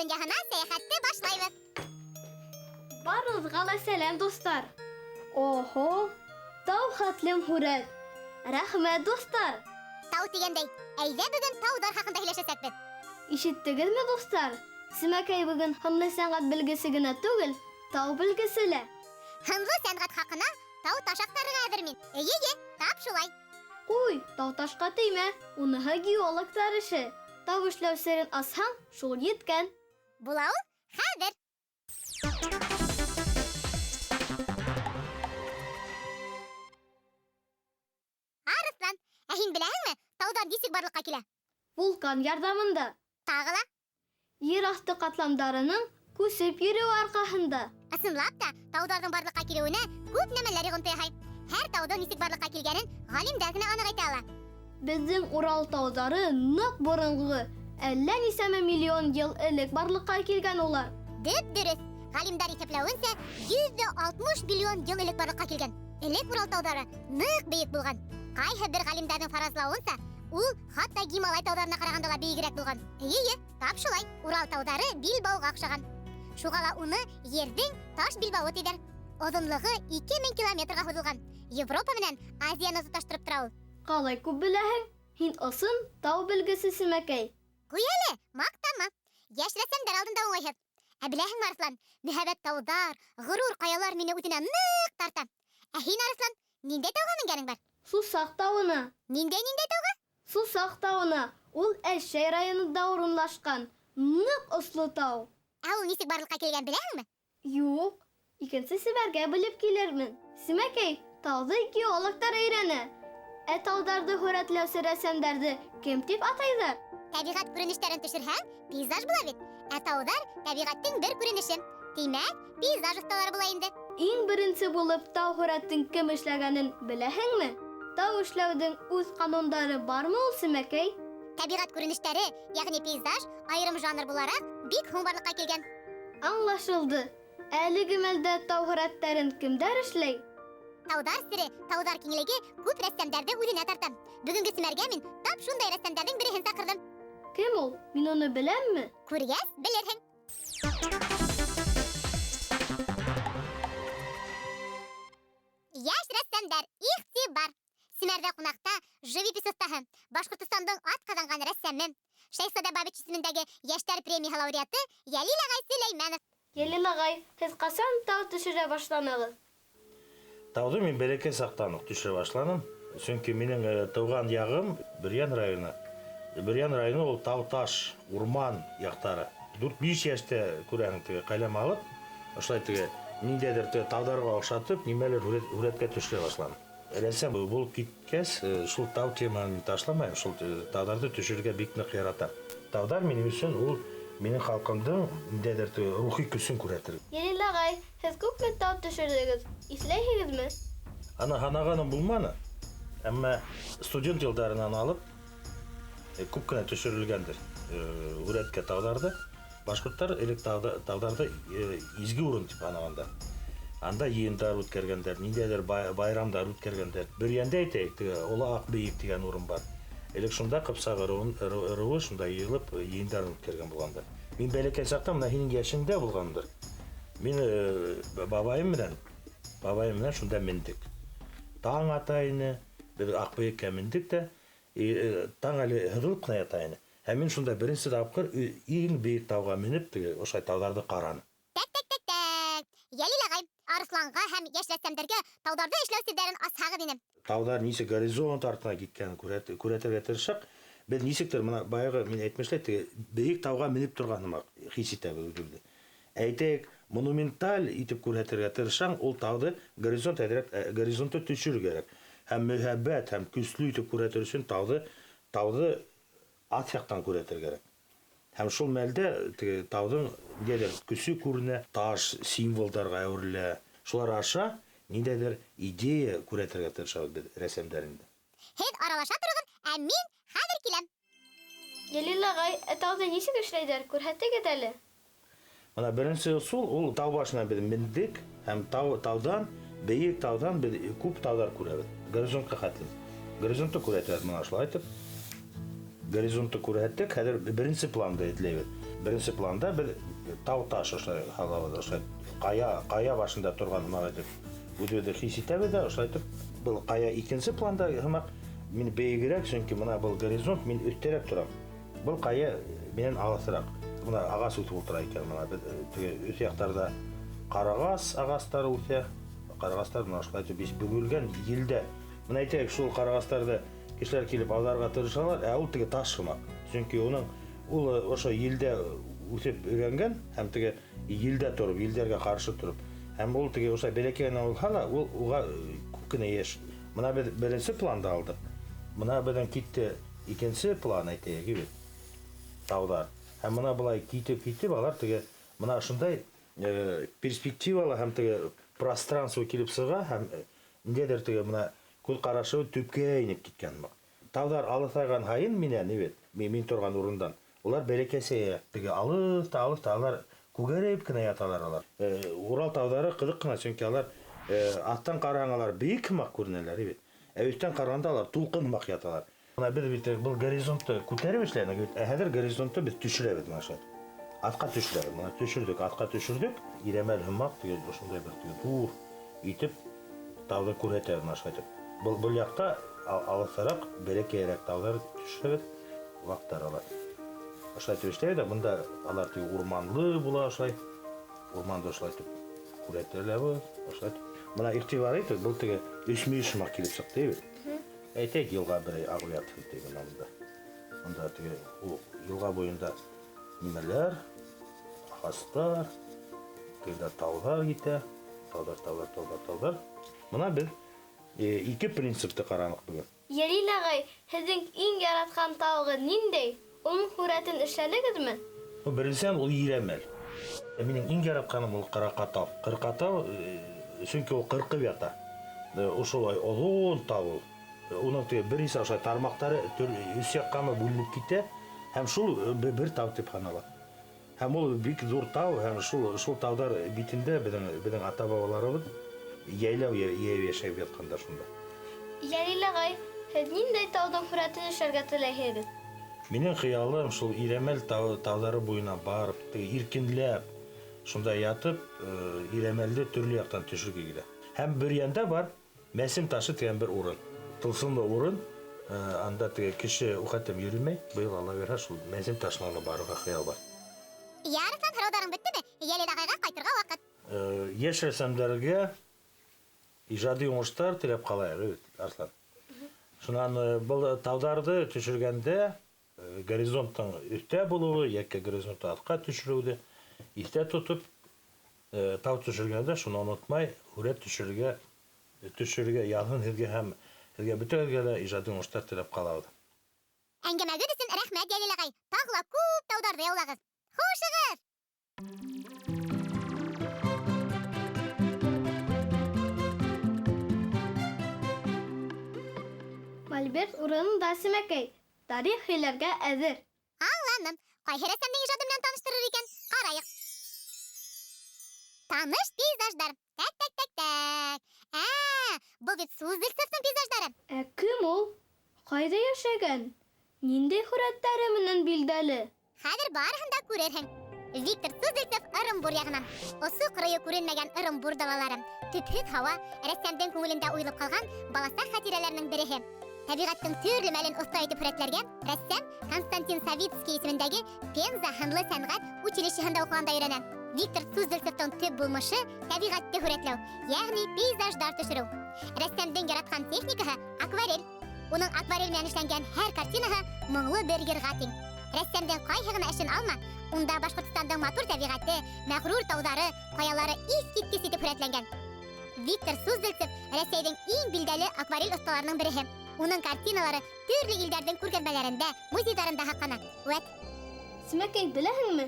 Таудан яғына сәяхәтті башлайбыз. Барығызға ла сәлем, достар. Охо, тау хәтлем һүрәт. Рәхмәт, достар. Тау дигәндәй, әйдә бөгөн таудар хакында һөйләшәсәкбез. Ишеттегезме, достар? Симәкәй бүген һынлы сәнгать белгесе генә түгел, тау белгесе лә. Һынлы сәнгать хакына тау ташактарыга әҙер мин. Эйе, тап шулай. Ой, тау ташка теймә, уныһы геологтар эше. Тау эшләү серен асһаң, шул еткән. Була ул хәҙер. Арыслан, һин беләһеңме, таудар нисек барлыкка килә? Вулкан ярдәмендә. Тағы ла? Ер асты катламдарының күсеп йөрү аркаһында. Ысынлап та, таударның барлыкка килеүенә күп нәмәләр йогынты яһай. Һәр таудың нисек барлыкка килгәнен галимдәр генә анык әйтә ала. Безнең Урал таудары нык борынгы, әллә нисәмә миллион ел элек барлыкка килгән улар. Дөрес. Галимдар исәпләвенчә, 160 миллион ел элек барлыкка килгән. Элек Урал таудары нык бейек булган. Кайһы бер галимдәрнең фаразлавынча, ул хатта Гималай таударына караганда ла биегрәк булган. Эйе, тап шулай. Урал таудары билбауга охшаган. Шуга ла уны Ердең таш билбавы диләр. Озынлыгы 2000 километрга һуҙылган. Европа менән Азияны тоташтырып тора ул. Қалай күп беләһең? Һин ысын тау белгесе Симәкәй. Куяле, мактама. Яшь рәссамдар алдында уңайһыҙ. Ә беләһеңме, Арыслан, мөһабәт таудар, ғорур ҡаялар мине үҙенә ныҡ тарта. Ә һин, Арыслан, ниндәй тауға менгәнең бар? Сусаҡ тауына. Ниндәй тауға? Сусаҡ тауына. Ул Әшәй районында урынлашҡан. Ныҡ осло тау. Ә ул нисек барлыҡҡа килгән беләһеңме? Юҡ, икенсе сибәргә белеп килермен. Симәкәй, тауҙы геологтар өйрәнә. Ә тауҙарҙы һүрәтләүсе рәссамдарҙы кем тип атайҙар? Тәбиғәт күренештәрен төшөрһәң, пейзаж була бит. Ә таудар тәбиғәттең бер күренеше. Тимәк, пейзаж осталары була инде. Иң беренсе булып тау һүрәтен кем эшләгәнен беләһеңме? Тау эшләүҙең үҙ канундары бармы ул, Симәкәй? Тәбиғәт күренештәре, ягъни пейзаж, айырым жанр булараҡ бик һуң барлыҡҡа килгән. Аңлашылды. Әлеге мәлдә тау һүрәттәрен кемдәр эшләй? Таудар сере, таудар киңлеге күп рәссамдарҙы үҙенә тарта. Бөгөнгө семәргә мин тап шундай рәссамдарҙың береһен саҡырҙым. Кем ул? Мин уны беләмме? Күргәс, белерһең. Яшь рәссамдар, иғтибар! Семәрҙә ҡунаҡта живопись остаһы, Башҡортостандың атҡаҙанған рәссамы, Шәйхзада Бабич исемендәге йәштәр премияһы лауреаты Йәлил ағай Сөләймәнов. Йәлил ағай, һеҙ ҡасан тау төшөрә башланығыҙ? Тауды мин бәләкәй саҡтан уҡ төшөрә башланым. Сөнки минең тыуған яғым Бөрйән районы. Бөрйән районы ул тау-таш, урман яҡтары. 4-5 йәштә күрәһең теге ҡәләм алып, ошолай теге ниндәйҙер тауҙарға оҡшатып, нимәлер һүрәткә төшөрә башланым. Рәссам булып киткәс, шул тау теманы ташламайым, шул тауҙарҙы төшөргә бик ныҡ яратам. Тауҙар минең өсөн ул минең халҡымдың ниндәйҙер рухи көсөн күрһәтер. Йәлил ағай, һеҙ күпме тау төшөрҙөгөҙ? Иҫләйһегеҙме? Аны һанағаным булманы, әммә студент йылдарынан алып, күп кенә төшөрөлгәндер һүрәткә тауҙарҙы. Башҡорттар элек тауҙарҙы изге урын тип һанағандар. Анда йыйындар үткәргәндәр, ниндәйҙер байрамдар үткәргәндәр. Бөрйәндә әйтәйек, Оло Аҡбейек дигән урын бар. Элек шунда Ҡыпсағы ырыуы шунда йыйылып йыйындарын үткәргән булғандар. Мин бәләкәй саҡта мына һинең йәшеңдә булғандыр. Мин бабайым менән шунда мендек. Таң атайыны, беҙ Аҡбейеккә мендек тә, таң әле һыҙылып ҡына ята ине. Һәм мин шунда беренсе тапҡыр иң бейек тауға менеп, ошай тауҙарҙы ҡараным. Тәк. Йәлил ағай, Арысланға һәм йәш рәссамдәргә тауҙарҙы эшләү серҙәрен асһағыҙ ине. Тауҙар нисек горизонт артына киткәнен күрәтергә тырышаҡ. Беҙ нисектер, мына баяғы мин әйтмешләй, бейек тауға менеп торғаным хис итәбеҙ үҙебеҙҙе. Әйтәйек, монументаль итеп күрһәтергә тырышаң, ул тауҙы горизонты төшөрөр кәрәк. Һәм мөһабәт, һәм көслө итеп күрһәтер өсөн тауҙы ат яҡтан күрәтер кәрәк. Һәм шул мәлдә тауҙың көсө күренә, таш символдарға әүерелә. Шулар аша ниндәйҙер идея күрәтергә тырышабыҙ беҙ рәсемдәрендә. Һеҙ аралаша торығыҙ, ә мин хәҙер киләм. Йәлил ағай, тауҙы нисек эшләйҙәр? Күрһәтегеҙ әле. Мына беренсе осол, ул тау башына беҙ мендек, һәм тауҙан, бейек тауҙан беҙ күп тауҙар күрәбеҙ. Горизонтҡа хәтлем. Горизонтты күрәтәбеҙ, мына шулай итеп. Горизонтты күрһәттек, хәҙер беренсе планда эҙләйбеҙ. Беренче планда бер тау таш ошай халабыз ошай кая башында турган магадыр. Үдүдө хис итәбез дә ошай итеп бул кая икенче планда хымак мин бейгерәк, чөнки мына бул горизонт мин өстәрәк торам. Бул кая менен агасырак. Мына агас үтүп утыра икән, мына теге өс яктарда карагас агастары үсә. Карагастар мына ошай итеп биш бүгелгән елдә. Мына әйтәк, шул карагастарды кешеләр килеп аларга тырышалар, ә ул теге таш хымак. Чөнки ул ошо елдә үсеп өйрәнгән, һәм теге елдә торып, елдәргә каршы торып. Һәм ул теге ошо бәләкәй булса, ул уга күп кенә яшь. Мына без беренче планда алдык. Мына белән китте икенче план әйтәйек бит. Таудар. Һәм мына булай китеп алар теге мына шундай перспективалы һәм теге пространство килеп сыга һәм ниндидер теге мына күл карашы төпкә инеп киткән. Таудар алысайган һайын минән бит, мин торган урындан. Улар бәләкәсәя, теге алыс алар күгәрәп кенә яталар алар. Урал таудары кызык кына, чөнки алар аттан караганлар бик мак күренәләр бит. Өстән караганда алар тулкынмак яталар. Мына без бит бу горизонтты күтәреп эшләнек бит. Хәзер горизонтты без төшерәбез моны. Атка төшерәбез. Моны төшердек, атка төшердек. Иремәл хымак теге шундай бер тур итеп тауды күрәтәбез нашайтып. Бул якта алысарак, бәләкәйрәк таулар төшерәбез. Вактар алар. Ошай төштә дә монда алар теге урманлы була ошай. Урманда ошай итеп күрәтәләбез. Ошай. Мына игътибар итеп, бу теге 3 мак килеп чыкты бит. Әйтәк, елга бер агыят теге монда. Монда теге елга буенда нимәләр, хастар, теге таулар китә. Таулар. Мына без ике принципты каранык бүген. Ярил агай, һезнең иң яраткан таугы ниндәй? Onun хүрәтен эшләдегезме? Беренчедән ул Иремәл. Минең иң яратканым ул Кыркатау. Кыркатау, чөнки ул кыркып ята. Ошолай озон тау. Уның теге бер исә ошай тармактары үс якканы бүленеп китә, һәм шул бер тау дип санала. Һәм ул бик зур тау, һәм шул таудар битендә безнең ата-бабаларыбыз яйлау яшәп яткандар шунда. Ярил агай, һез ниндәй тауның хүрәтен эшләргә теләйһегез? Минең хыялым шул Иремәл таудары буена барып, иркенләп, шунда ятып, Иремәлне төрле яктан төшергә килә. Һәм бер янда бар Мәсем ташы дигән бер урын. Тылсымлы урын, анда теге кеше укытып йөрмәй, быел Алла бирһә шул Мәсем ташына барырга хыял бар. Ярыктан хыялдарың беттеме? Ярил агайга кайтырга вакыт. Яшь рәссамнәргә иҗади уңыштар теләп калайык, Арслан. Шуннан бу таударды төшергәндә горизонттың өстә булуы, яки горизонтта атка төшерүде истә тотып, тау төшергәндә шуны онытмай, хүрәт төшерергә язын һезгә һәм һезгә бөтенләйгә дә иҗади уңыштар теләп калабыз. Әңгәмәгез өчен рәхмәт, Ярил агай. Тагыла күп таударды яулагыз. Хушыгыз! Мольберт урынында Симәкәй. Тарих һөйләргә әзер. Аңланым. Кайһы рәссамның иҗаты белән таныштырыр икән? Караек. Таныш пейзаждар. Так. Бу бит Суздальцевның пейзаждары. Кем ул? Кайда яшәгән? Ниндәй хүрәтләре менән билдәле? Хәзер барыһын да күрерһең. Виктор Суздальцев Ырымбур ягыннан. Осы кырые күренмәгән Ырымбур далалары. Төпһез һава рәссамның күңелендә уелып калган баласта хатирәләрнең береһе. Табигатьтең төрле мәлен оста итеп хүрәтләргә рәссам Константин Савицкий исемендәге Пенза һөнле сәнгать училищеһында укыганда өйрәнә. Виктор Суздальцевның төп булмышы табигатьте хүрәтләү, ягъни пейзаждар төшерү. Рәссамның яраткан техникаһы акварель. Уның акварель белән эшләнгән һәр картинаһы моңлы бер йырга тең. Рәссамның кайһы гына эшен алма, унда Башкортстандың матур табигаты, мәгърур таулары, каялары искиткес итеп хүрәтләнгән. Виктор Суздальцев Рәсәйнең иң билдәле акварель осталарының береһе. Уның картиналары төрле илдәрдән күргәзмәләрендә, музейларында һаклана. Вәт. Симәкәй, беләһеңме?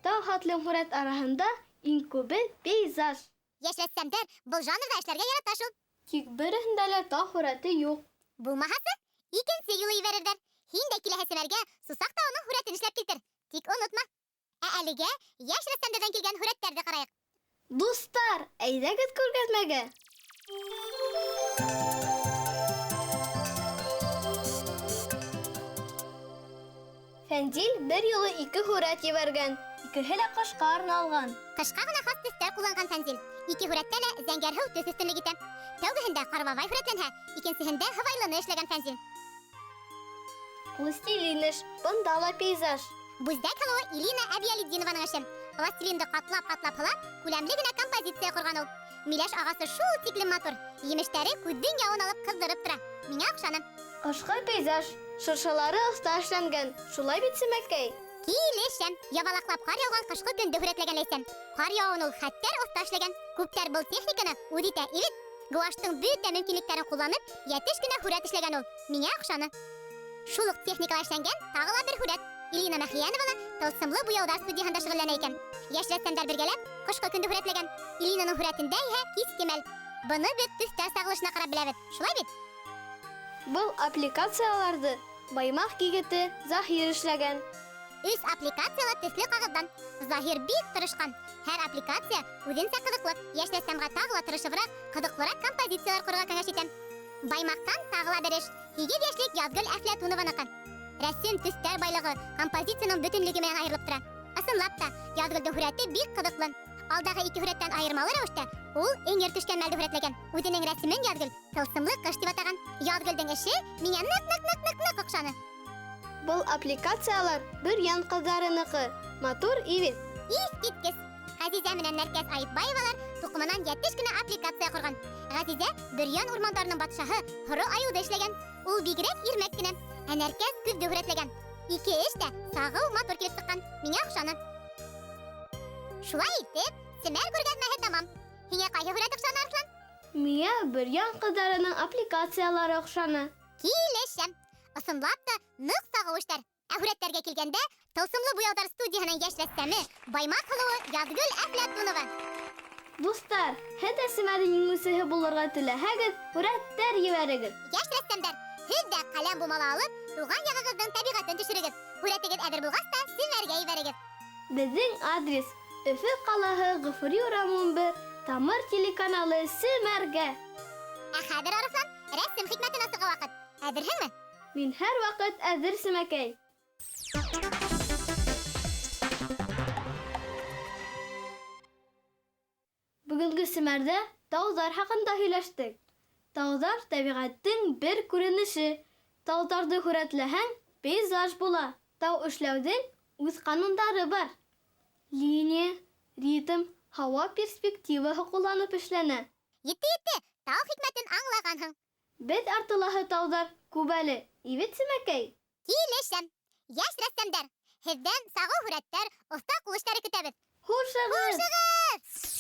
Тау хатлы хүрәт араһында иң күбе пейзаж. Яшь рәссамдар бу жанрда эшләргә ярата шул. Тик береһендә лә тау хүрәте юк. Булмаһасы, икенче юлы ибәрерҙәр. Һин дә киләһе сәфәргә Сусак тауының хүрәтен эшләп килтер. Тик онотма. Әлегә яшь рәссамдардан килгән хүрәттәрҙе ҡарайыҡ. Дуҫтар, әйҙәгеҙ күргәҙмәгә. Фәнзил бер юлы 2 һүрәт ебәргән. Икеһе дә кышка арналган. Кышка гына хас төстәр кулланган Фәнзил. Ике һүрәттә лә зәңгәр һыу төс өстенлек итә. Тәүгеһендә карбабай һүрәтләнһә, икенчеһендә һавайлыны эшләгән Фәнзил. Пластилиныш, бында ла пейзаж. Бүздәк һылыуы Илина Әбиәлетдинованың эше. Пластилинды катлап һылап, күләмле генә композиция курган ул. Миләш агасы шул тиклем матур. Емештәре күҙҙең яуын алып кыздырып тора. Миңа оҡшаны. Ашҡы пейзаж, шыршалары оҫта эшләнгән. Шулай бит Симәкәй? Килешәм. Ябалаҡлап ҡар яуған ҡышҡы көнгө һүрәтләгән Ләйсән. Ҡар яуын ул хәттәр оҫта эшләгән. Күптәр был техниканы үҙ итә ивит. Гуаштың бөтә мөмкинлектәрен ҡулланып, йәтеш кенә һүрәт эшләгән ул. Миңа оҡшаны. Шул уҡ техникала эшләнгән тағы ла бер һүрәт. Илина Мәхриянова тылсымлы буяуҙар студияһында шөғөлләнә икән. Йәш рәссамдар бергәләп ҡышҡы көндө һүрәтләгән. Илинаның һүрәтендә иһә кискемәл. Быны беҙ төҫтәр сағылышына ҡарап беләбеҙ. Шулай бит? Был аппликацияларҙы Баймаҡ егете Заһир эшләгән. 3 аппликацияла төҫлө ҡағыҙҙан. Заһир бик тырышҡан. Һәр аппликация үҙенсә ҡыҙыҡлы. Йәш рәссамға тағы ла тырышыбыраҡ, ҡыҙыҡлыраҡ композициялар ҡорорға кәңәш итәм. Баймаҡтан тағы ла бер эш. 8 йәшлек Яҙгөл Әфләтунованыҡы. Рәсем, төҫтәр байлығы, композицияның бөтөнлөгө менән айырылып тора. Ысынлап та, Яҙгөлдөң һүрәте бик ҡыҙыҡлы. Алдағы 2 һүрәттән айырмалы рәүештә ул эңер төшкән мәлде һүрәтләгән. Үҙенең рәсемен Яҙгөл тылсымлы ҡыш дип атаған. Яҙгөлдөң эше миңә ныҡ оҡшаны. Был аппликациялар бер ян ҡыҙҙарыныҡы. Матур ивит. Иҫ киткес. Ғәзизә менән Нәркәс Айытбаевалар туҡыманан йәтеш кенә аппликация ҡорған. Ғәзизә Бөрйән урмандарының батшаһы Һоро Айыуҙы эшләгән. Ул бигерәк ирмәк кенә. Ә Нәркәс көҙҙө һүрәтләгән. 2 эш тә сағыу матур килеп сыҡҡан. Миңә оҡшаны. Шулай итеп, Семәр күргәҙмәһе тамам. Һиңә ҡайһы һүрәт оҡшаны, Арыҫлан? Миңә бер ян ҡыҙҙарының аппликациялары оҡшаны. Килешәм. Ысынлап та ныҡ сағыу эштәр. Ә һүрәттәргә килгәндә, тылсымлы буяуҙар студияһының йәш рәссамы Баймаҡ һылыуы Яҙгөл Әфләтунова. Дуҫтар, һеҙ дә Семәрҙең еңеүсеһе булырға теләһәгеҙ, һүрәттәр ебәрегеҙ. Йәш рәссамдар, һеҙ дә ҡәләм бумала алып, тыуған яғығыҙҙың тәбиғәтен төшөрөгөҙ. Һүрәтегеҙ әҙер булғас та, Семәргә ебәрегеҙ. Беҙҙең адрес Өфө ҡалаһы Ғафури урамы 11, Тамыр телеканалы Семәргә. Ә хәҙер, Арыҫлан, рәсем хикмәтен асырға ваҡыт. Әҙерһеңме? Мин һәр ваҡыт әҙер, Семәкәй. Бөгөнгө Семәрҙә тауҙар хаҡында һөйләштек. Тауҙар тәбиғәттең бер күренеше. Тауҙарҙы һүрәтләһәң, пейзаж була. Тау эшләүҙең үҙ ҡанундары бар. Линия, ритм, һауа перспективаһы ҡулланып эшләнә. Етте, тау хикмәтен аңлағанһың. Беҙ артылаһы тауҙар күбәле. Ивет, Семәкәй? Килешәм. Йәш рәссамдар, һеҙҙән сағыу һүрәттәр, оҫта ҡул эштәре көтәбеҙ. Хушығыҙ! Хушығыҙ!